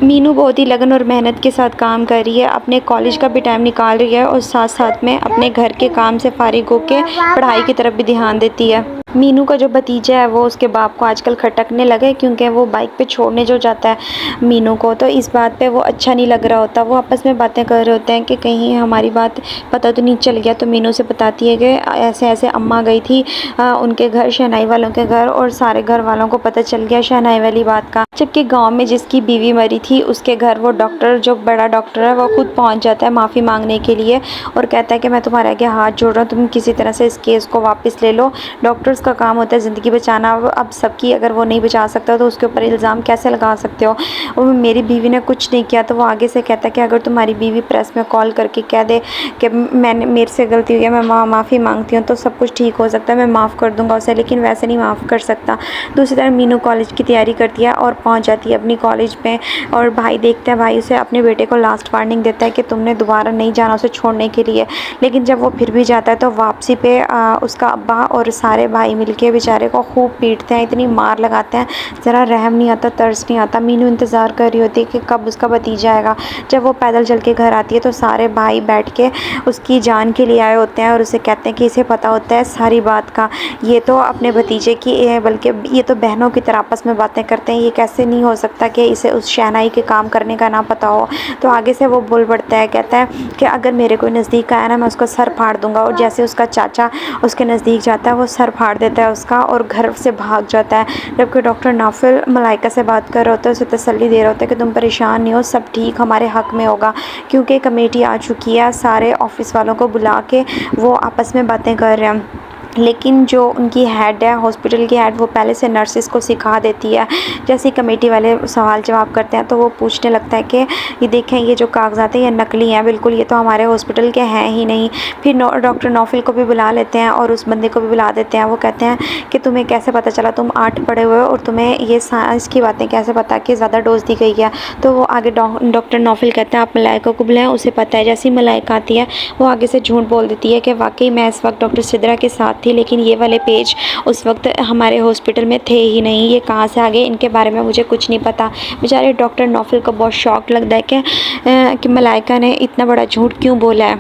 मीनू बहुत ही लगन और मेहनत के साथ काम कर रही है, अपने कॉलेज का भी टाइम निकाल रही है और साथ साथ में अपने घर के काम से फारिग होकर पढ़ाई की तरफ भी ध्यान देती है। मीनू का जो भतीजा है वो उसके बाप को आजकल खटकने लगे, क्योंकि वो बाइक पे छोड़ने जो जाता है मीनू को, तो इस बात पे वो अच्छा नहीं लग रहा होता। वो आपस में बातें कर रहे होते हैं कि कहीं हमारी बात पता तो नहीं चल गया। तो मीनू से बताती है कि ऐसे ऐसे अम्मा गई थी उनके घर, शहनाई वालों के घर, और सारे घर वालों को पता चल गया शहनाई वाली बात का। जबकि गांव में जिसकी बीवी मरी थी उसके घर वो डॉक्टर, जो बड़ा डॉक्टर है, वो खुद पहुंच जाता है माफ़ी मांगने के लिए और कहता है कि मैं तुम्हारे आगे हाथ जोड़ रहा हूँ, तुम किसी तरह से इस केस को वापस ले लो। डॉक्टर्स का काम होता है ज़िंदगी बचाना। अब सबकी अगर वो नहीं बचा सकता तो उसके ऊपर इल्ज़ाम कैसे लगा सकते हो। और मेरी बीवी ने कुछ नहीं किया। तो वो आगे से कहता है कि अगर तुम्हारी बीवी प्रेस में कॉल करके कह दे कि मेरे से गलती हुई है, मैं माफ़ी मांगती हूँ, तो सब कुछ ठीक हो सकता है, मैं माफ़ कर दूँगा उसे, लेकिन वैसे नहीं माफ़ कर सकता। दूसरी तरफ मीनू कॉलेज की तैयारी करती है और पहुँच जाती है अपनी कॉलेज में, और भाई देखता है, भाई उसे अपने बेटे को लास्ट वार्निंग देता है कि तुमने दोबारा नहीं जाना उसे छोड़ने के लिए। लेकिन जब वो फिर भी जाता है तो वापसी पे उसका अब्बा और सारे भाई मिलके बेचारे को खूब पीटते हैं, इतनी मार लगाते हैं, ज़रा रहम नहीं आता, तरस नहीं आता। मीनू इंतज़ार कर रही होती है कि कब उसका भतीजा आएगा। जब वो पैदल चल के घर आती है तो सारे भाई बैठ के उसकी जान के लिए आए होते हैं और उसे कहते हैं कि इसे पता होता है सारी बात का, ये तो अपने भतीजे की बल्कि ये तो बहनों की तरह आपस में बातें करते हैं, ये कैसे नहीं हो सकता कि इसे उस शहनाई के काम करने का ना पता हो। तो आगे से वो बोल पड़ता है, कहता है कि अगर मेरे कोई नज़दीक आया ना, मैं उसका सर फाड़ दूंगा। और जैसे उसका चाचा उसके नज़दीक जाता है वो सर फाड़ देता है उसका और घर से भाग जाता है। जबकि डॉक्टर नौफल मलाइका से बात कर रहा होता है, उसे तसल्ली दे रहा होता है कि तुम परेशान नहीं हो, सब ठीक हमारे हक़ में होगा, क्योंकि कमेटी आ चुकी है, सारे ऑफिस वालों को बुला के वो आपस में बातें कर रहे हैं। लेकिन जो उनकी हेड है, हॉस्पिटल की हेड, वो पहले से नर्सिस को सिखा देती है। जैसे ही कमेटी वाले सवाल जवाब करते हैं तो वो पूछने लगता है कि ये देखें, ये जो कागजात हैं ये नकली हैं बिल्कुल, ये तो हमारे हॉस्पिटल के हैं ही नहीं। फिर डॉक्टर नौफल को भी बुला लेते हैं और उस बंदे को भी बुला देते हैं। वो कहते हैं कि तुम्हें कैसे पता चला, तुम 8 पढ़े हुए हो और तुम्हें ये साइंस की बातें कैसे पता कि ज़्यादा डोज दी गई है। तो वो आगे डॉक्टर नौफल कहते हैं आप मलाइका को बुलाएं, उसे पता है। जैसे ही मलाइका आती है वो आगे से झूठ बोल देती है कि वाकई मैं इस वक्त डॉक्टर सिद्रा के साथ थी, लेकिन ये वाले पेज उस वक्त हमारे हॉस्पिटल में थे ही नहीं, ये कहाँ से आ गए, इनके बारे में मुझे कुछ नहीं पता। बेचारे डॉक्टर नौफल को बहुत शौक लगता है कि मलाइका ने इतना बड़ा झूठ क्यों बोला है।